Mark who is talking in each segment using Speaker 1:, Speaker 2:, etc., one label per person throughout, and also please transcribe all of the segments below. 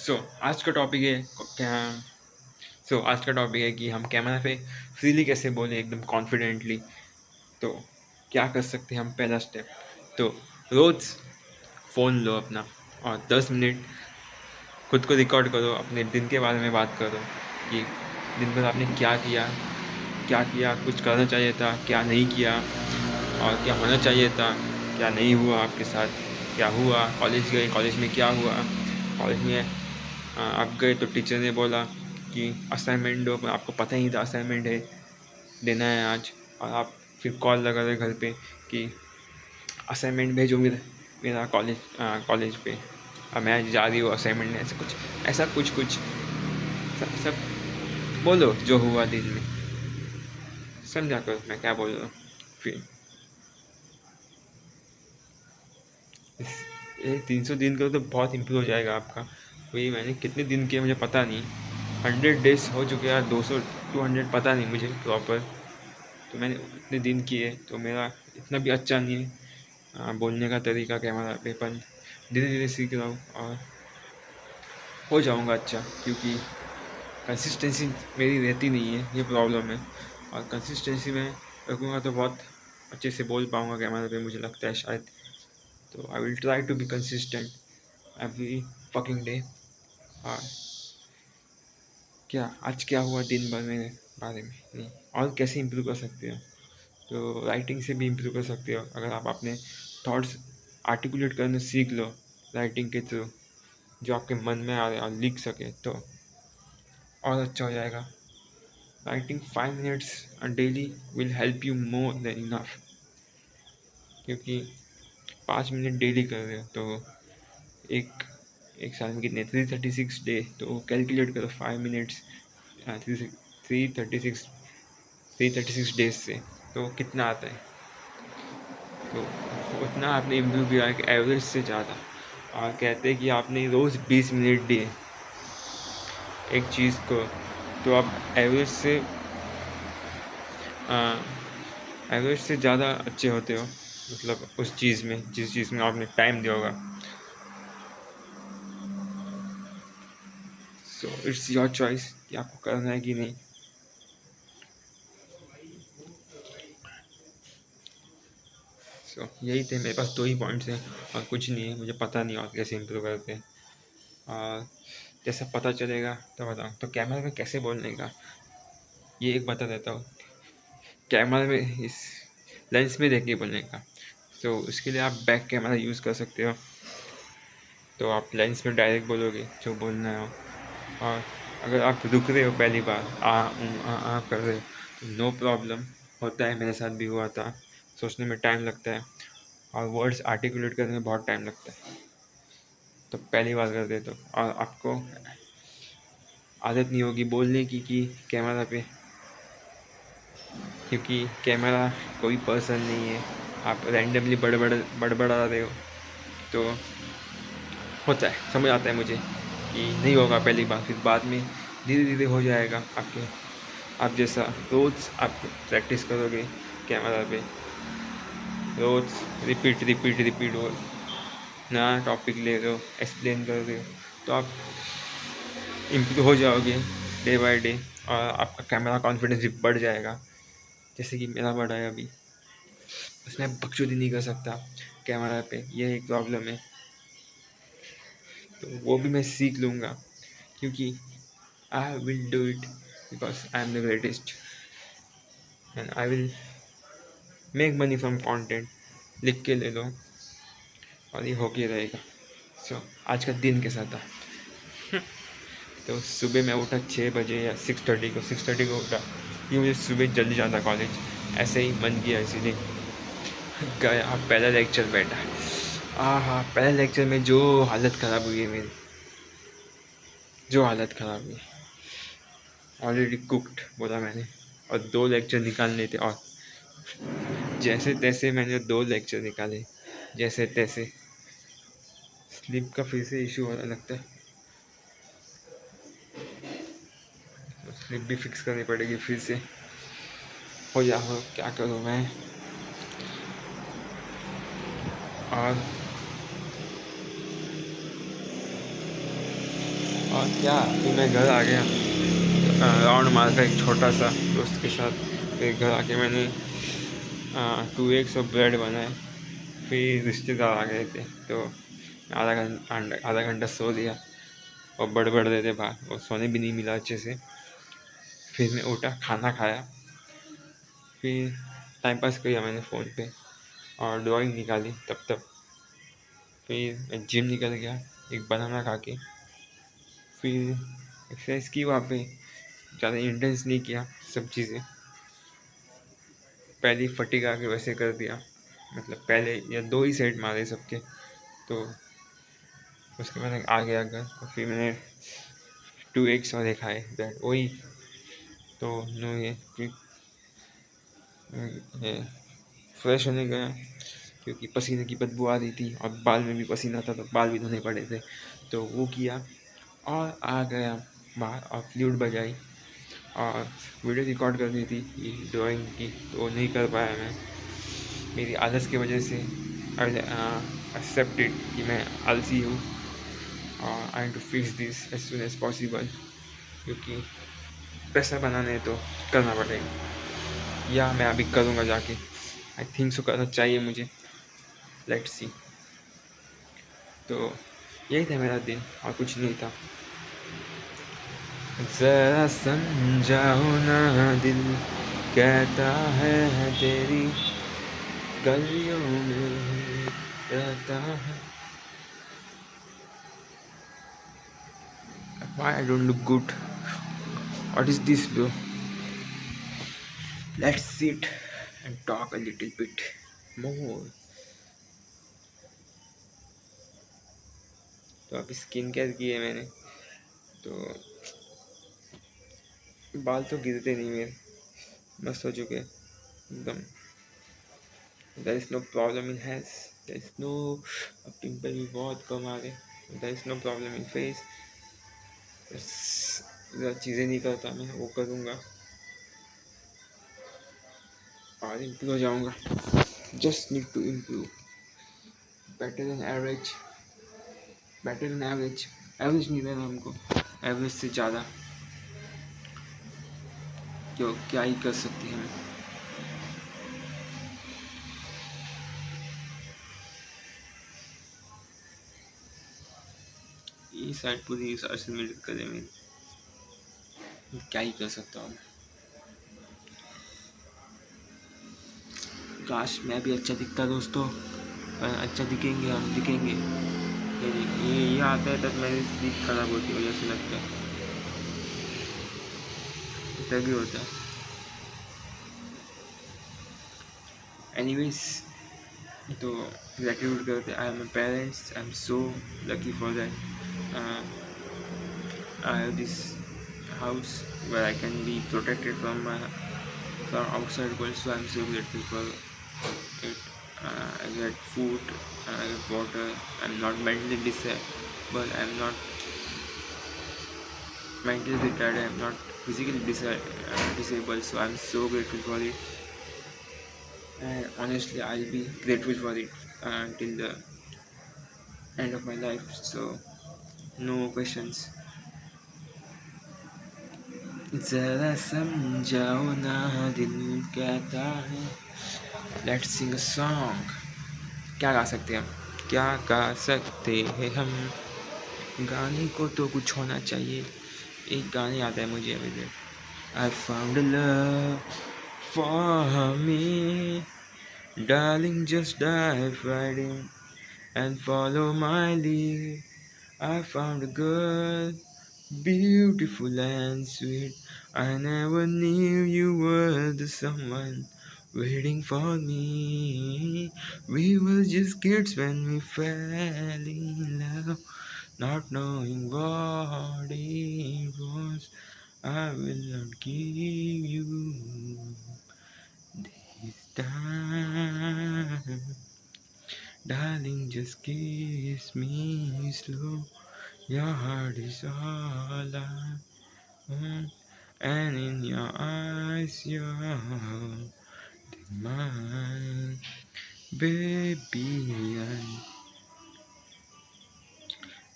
Speaker 1: सो आज का टॉपिक है क्या आज का टॉपिक है कि हम कैमरा पे फ्रीली कैसे बोले एकदम कॉन्फिडेंटली। तो क्या कर सकते हैं हम? पहला स्टेप तो रोज़ फ़ोन लो अपना और 10 मिनट खुद को रिकॉर्ड करो, अपने दिन के बारे में बात करो कि दिन भर आपने क्या किया, कुछ करना चाहिए था, क्या नहीं किया, और क्या होना चाहिए था, क्या नहीं हुआ आपके साथ, क्या हुआ, कॉलेज गए, कॉलेज में क्या हुआ, कॉलेज में आप गए तो टीचर ने बोला कि असाइनमेंट दो, पर आपको पता ही नहीं था असाइनमेंट है, देना है आज, और आप फिर कॉल लगा रहे घर पे कि असाइनमेंट भेजो मेरा कॉलेज पे, अब मैं जा रही हूँ असाइनमेंट में, ऐसा कुछ सब बोलो जो हुआ दिन में, समझा करो मैं क्या बोल रहा हूँ। फिर ये 300 दिन करो तो बहुत इम्प्रूव हो जाएगा आपका। वही मैंने कितने दिन किए मुझे पता नहीं, 100 डेज हो चुके यार, 200 200 पता नहीं मुझे प्रॉपर, तो मैंने इतने दिन किए तो मेरा इतना भी अच्छा नहीं है बोलने का तरीका कैमरा पे, पर धीरे धीरे सीख रहा हूँ और हो जाऊँगा अच्छा, क्योंकि कंसिस्टेंसी मेरी रहती नहीं है, ये प्रॉब्लम है। और कंसिस्टेंसी में रखूँगा तो बहुत अच्छे से बोल पाऊँगा कैमरा पे, मुझे लगता है शायद। तो I will try to be consistent every fucking day. और आज क्या हुआ दिन भर मेरे बारे में नहीं, और कैसे इम्प्रूव कर सकते हो? तो राइटिंग से भी इम्प्रूव कर सकते हो, अगर आप अपने थॉट्स आर्टिकुलेट करना सीख लो राइटिंग के थ्रू, जो आपके मन में आ रहे और लिख सके तो और अच्छा हो जाएगा। Writing 5 minutes daily will help you more than enough, क्योंकि 5 मिनट डेली कर रहे हो तो एक एक साल में कितने 336 डे, तो कैलकुलेट करो 5 मिनट्स 336 डेज से तो कितना आता है, तो उतना आपने इम्प्रूव किया कि एवरेज से ज़्यादा। और कहते हैं कि आपने रोज़ 20 मिनट दिए एक चीज़ को, तो आप एवरेज से ज़्यादा अच्छे होते हो, मतलब उस चीज़ में जिस चीज़ में आपने टाइम दिया होगा। सो इट्स योर चॉइस कि आपको करना है कि नहीं। यही थे मेरे पास, 2 ही पॉइंट्स हैं और कुछ नहीं है, मुझे पता नहीं और कैसे इम्प्रूव करते हैं। और जैसा पता चलेगा तो बताऊँ। तो कैमरा में कैसे बोलने का ये एक बता देता हूँ। कैमरा में इस लेंस में देख के बोलने का, तो उसके लिए आप बैक कैमरा यूज़ कर सकते हो, तो आप लेंस में डायरेक्ट बोलोगे जो बोलना है। और अगर आप रुक रहे हो पहली बार कर रहे हो तो नो प्रॉब्लम, होता है, मेरे साथ भी हुआ था। सोचने में टाइम लगता है और वर्ड्स आर्टिकुलेट करने में बहुत टाइम लगता है, तो पहली बार कर दे तो, और आपको आदत नहीं होगी बोलने की कि कैमरा पे, क्योंकि कैमरा कोई पर्सन नहीं है, आप रैंडमली बड़बड़ा रहे हो, तो होता है, समझ आता है मुझे कि नहीं होगा पहली बार, फिर बाद में धीरे धीरे हो जाएगा आपके। आप जैसा रोज़ आप प्रैक्टिस करोगे कैमरा पे, रोज़ रिपीट हो, नया टॉपिक ले रहे हो, एक्सप्लेन कर रहे हो, तो आप इम्प्रूव हो जाओगे डे बाय डे, और आपका कैमरा कॉन्फिडेंस भी बढ़ जाएगा, जैसे कि मेरा बढ़ा है अभी। बस मैं बकचोदी नहीं कर सकता कैमरा पे, ये एक प्रॉब्लम है, तो वो भी मैं सीख लूँगा, क्योंकि I will do it because I am the greatest and I will make money from content. लिख के ले लो और ये होके रहेगा। आज का दिन कैसा था? तो सुबह मैं उठा 6 बजे या 6:30 को उठा, ये मुझे सुबह जल्दी जाता कॉलेज, ऐसे ही मन किया इसीलिए गया। पहला लेक्चर बैठा, हाँ, पहले लेक्चर में जो हालत ख़राब हुई है मेरी, जो हालत ख़राब हुई, ऑलरेडी कुक्ड बोला मैंने, और 2 लेक्चर निकालने थे, और जैसे तैसे मैंने 2 लेक्चर निकाले, जैसे तैसे। स्लीप का फिर से इशू होने लगता है, तो स्लीप भी फिक्स करनी पड़ेगी फिर से, हो या हो क्या करूँ मैं। और और क्या, फिर मैं घर आ गया, राउंड मार कर एक छोटा सा दोस्त के साथ। फिर घर आके मैंने 2 एग्स और ब्रेड बनाए। फिर रिश्तेदार आ गए थे, तो आधा घंटा सो लिया और बड़बड़ रहे थे बाहर, और सोने भी नहीं मिला अच्छे से। फिर मैं उठा, खाना खाया, फिर टाइम पास किया मैंने फ़ोन पे और ड्राइंग निकाली तब। फिर मैं जिम निकल गया एक बनाना खा के। फिर एक्सरसाइज की वहाँ पे, ज़्यादा इंटेंस नहीं किया सब चीज़ें। पहली फटीक आके वैसे कर दिया, मतलब पहले या 2 ही सेट मारे सबके। तो उसके बाद आ गया घर और फिर मैंने 2 एग्स और खाए दैट वही। तो नो ये फिर फ्रेश होने गया, क्योंकि पसीने की बदबू आ रही थी और बाल में भी पसीना था, तो बाल भी धोने पड़े थे। तो वो किया और आ गया बाहर और फ्लूट बजाई और वीडियो रिकॉर्ड करनी थी ड्राइंग की, तो वो नहीं कर पाया मैं, मेरी आलस की वजह से। एक्सेप्टेड कि मैं आलसी हूँ और I to fix this as soon as possible, क्योंकि पैसा बनाना है तो करना पड़ेगा, या मैं अभी करूँगा जाके। आई थिंक सो करना चाहिए मुझे, लेट्स सी। तो यही था मेरा दिन और कुछ नहीं था। ज़रा समझाओ ना दिल कहता है तेरी गलियों में रहता है। Why I don't look good? What is this, bro? Let's sit and talk a little bit more. तो अभी स्किन केयर की है मैंने, तो बाल तो गिरते नहीं मेरे, मस्त हो चुके एकदम। There is no problem in hairs, there is no, pimple भी बहुत कम आ गए, there is no problem in face. बस चीज़ें नहीं करता मैं, वो करूँगा और इम्प्रूव हो जाऊँगा। Just need to improve better than average, better than average. Average नहीं देना हमको, एवरेज से ज़्यादा, क्यों क्या ही कर सकते हैं हम। ये साइड पूरी से मिलकर करे में क्या ही कर सकता हूँ। काश मैं भी अच्छा दिखता दोस्तों, पर अच्छा दिखेंगे हम, दिखेंगे। ये आता है तब मेरी स्लीप खराब होती है, वजह से लगता है तभी होता है। एनीवेज, तो ग्रेटिट्यूड करते, I am my parents, I am so lucky for that. I have this house where I can be protected from outside world, so I'm so grateful for it. I get food, I get water. I'm not mentally disabled. I'm not mentally retarded. I'm not physically disabled. So I'm so grateful for it. And honestly, I'll be grateful for it till the end of my life. So no questions. ज़रा समझाओ ना दिल कहता है। Let's Singh a song. क्या गा सकते हैं हम, क्या गा सकते हैं हम? गाने को तो कुछ होना चाहिए। एक गाने आता है मुझे अभी तक, I found love for me darling just dive right in and follow my lead. I found a girl, beautiful and sweet. I never knew you were the someone waiting for me. We were just kids when we fell in love, not knowing what it was. I will not give you this time. Darling, just kiss me slow. Your heart is all I want, and in your eyes, you're mine, baby.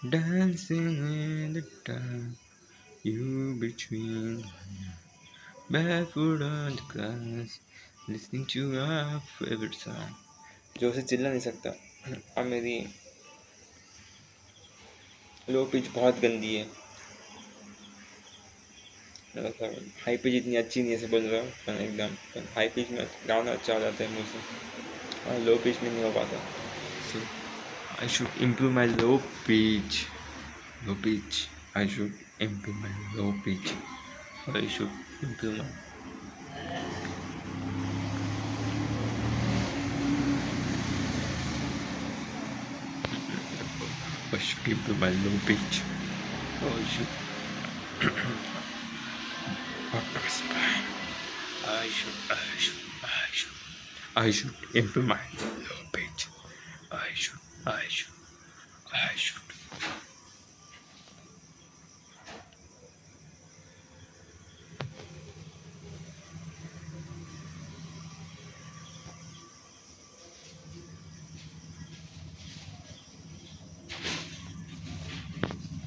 Speaker 1: dancing in the dark, you between, barefoot on the grass, listening to our favorite song. जो उसे चिल्ला नहीं सकता। अब मेरी low pitch बहुत गंदी है, मतलब हाई पिच इतनी अच्छी नहीं है, ऐसे बोल रहा हूँ पर एकदम हाई पिच में गाना अच्छा हो जाता है मुझ से, और लो पिच में नहीं हो पाता। So I should improve my low pitch, I should improve my low pitch, I should improve my I should improve my low pitch. I should podcast. I should improve my low pitch. I should